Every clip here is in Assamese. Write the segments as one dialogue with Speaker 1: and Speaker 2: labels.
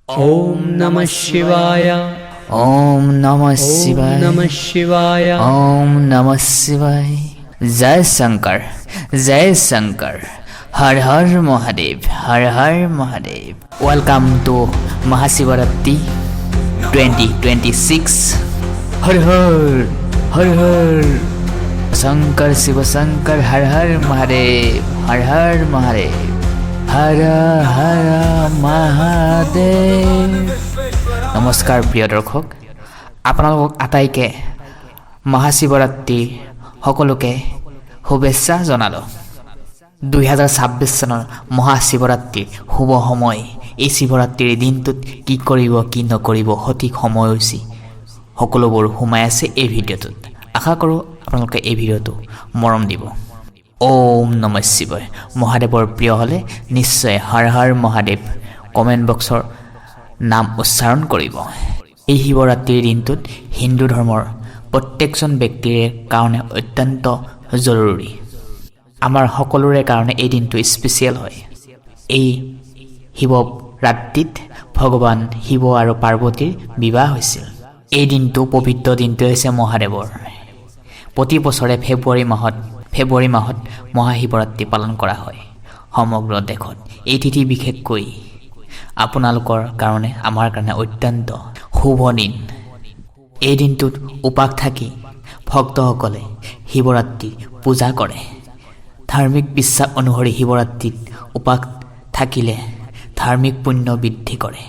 Speaker 1: ओम नमः शिवाय।
Speaker 2: ओम नमः शिवाय।
Speaker 1: नमः शिवाय।
Speaker 2: ओम नमः शिवाय। जय शंकर, जय शंकर। हर हर महादेव, हर हर महादेव। Welcome to Mahashivratri 2026। हर हर हर हर शंकर शिव शंकर। हर हर महादेव, हर हर महादेव, हर हर महादेव। नमस्कार प्रिय दर्शक, আপোনালোক আটাইকে মহাশিৱৰাত্ৰি সকলোকে শুভেচ্ছা জনালো। 2026 চনৰ মহাশিৱৰাত্ৰিৰ শুভ সময়। এই শিৱৰাত্ৰিৰ দিনটোত কি কৰিব কি নকৰিব সঠিক সময়সূচী সকলোবোৰ সোমাই আছে এই ভিডিঅ'টোত। আশা কৰোঁ আপোনালোকে এই ভিডিঅ'টো মৰম দিব। ওম নমঃ শিৱায়। মহাদেৱৰ প্ৰিয় হ'লে নিশ্চয় হৰ হৰ মহাদেৱ কমেণ্ট বক্সৰ নাম উচ্চাৰণ কৰিব। এই শিৱৰাত্ৰিৰ দিনটোত হিন্দু ধৰ্মৰ প্ৰত্যেকজন ব্যক্তিৰ কাৰণে অত্যন্ত জৰুৰী। আমাৰ সকলোৰে কাৰণে এই দিনটো স্পেচিয়েল হয়। এই শিৱৰাত্ৰিত ভগৱান শিৱ আৰু পাৰ্বতীৰ বিবাহ হৈছিল। এই দিনটো পবিত্ৰ দিনটো হৈছে মহাদেৱৰ। প্ৰতি বছৰে ফেব্ৰুৱাৰী মাহত মহাশিৱৰাত্ৰি পালন কৰা হয় সমগ্ৰ দেশত। এই তিথি বিশেষকৈ আপোনালোকৰ কাৰণে আমাৰ কাৰণে অত্যন্ত শুভ দিন। এই দিনটোত উপাস থাকি ভক্তসকলে শিৱৰাত্ৰি পূজা কৰে। ধাৰ্মিক বিশ্বাস অনুসৰি শিৱৰাত্ৰিত উপাস থাকিলে ধাৰ্মিক পুণ্য বৃদ্ধি কৰে,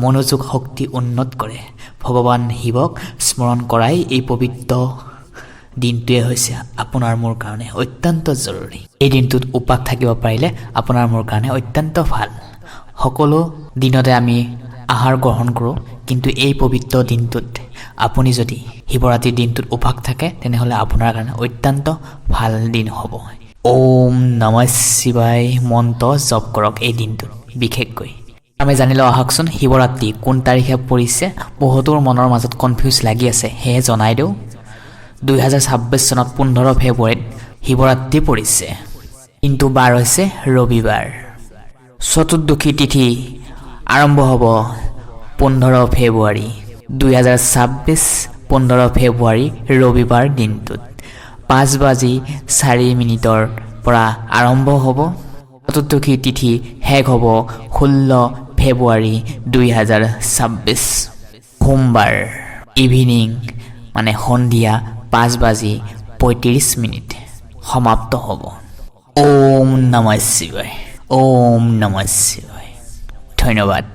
Speaker 2: মনোযোগ শক্তি উন্নত কৰে। ভগৱান শিৱক স্মৰণ কৰাই এই পবিত্ৰ দিনটোৱে হৈছে আপোনাৰ মোৰ কাৰণে অত্যন্ত জৰুৰী। এই দিনটোত উপাস থাকিব পাৰিলে আপোনাৰ মোৰ কাৰণে অত্যন্ত ভাল। সকলো দিনতে আমি আহাৰ গ্ৰহণ কৰোঁ, কিন্তু এই পবিত্ৰ দিনটোত আপুনি যদি শিৱৰাত্ৰিৰ দিনটোত উপাস থাকে তেনেহ'লে আপোনাৰ কাৰণে অত্যন্ত ভাল দিন হ'ব। ওম নমঃ শিৱায় মন্ত্ৰ জপ কৰক এই দিনটোত বিশেষকৈ। আমি জানি লওঁ আহকচোন শিৱৰাত্ৰি কোন তাৰিখে পৰিছে। বহুতৰ মনৰ মাজত কনফিউজ লাগি আছে, সেয়ে জনাই দিওঁ। 2026 চনত 15 ফেব্ৰুৱাৰীত শিৱৰাত্ৰি পৰিছে, কিন্তু বাৰ হৈছে ৰবিবাৰ। চতুৰ্দশী তিথি আৰম্ভ হ'ব 15 ফেব্ৰুৱাৰী 2026। 15 ফেব্ৰুৱাৰী ৰবিবাৰ দিনটোত 5:04 পৰা আৰম্ভ হ'ব। চতুৰ্দশী তিথি শেষ হ'ব 16 ফেব্ৰুৱাৰী 2026 সোমবাৰ ইভিনিং মানে সন্ধিয়া 5:35 সমাপ্ত হ'ব। ওম নমঃ শিৱায়। ওম নমঃ শিৱায়। ধন্যবাদ।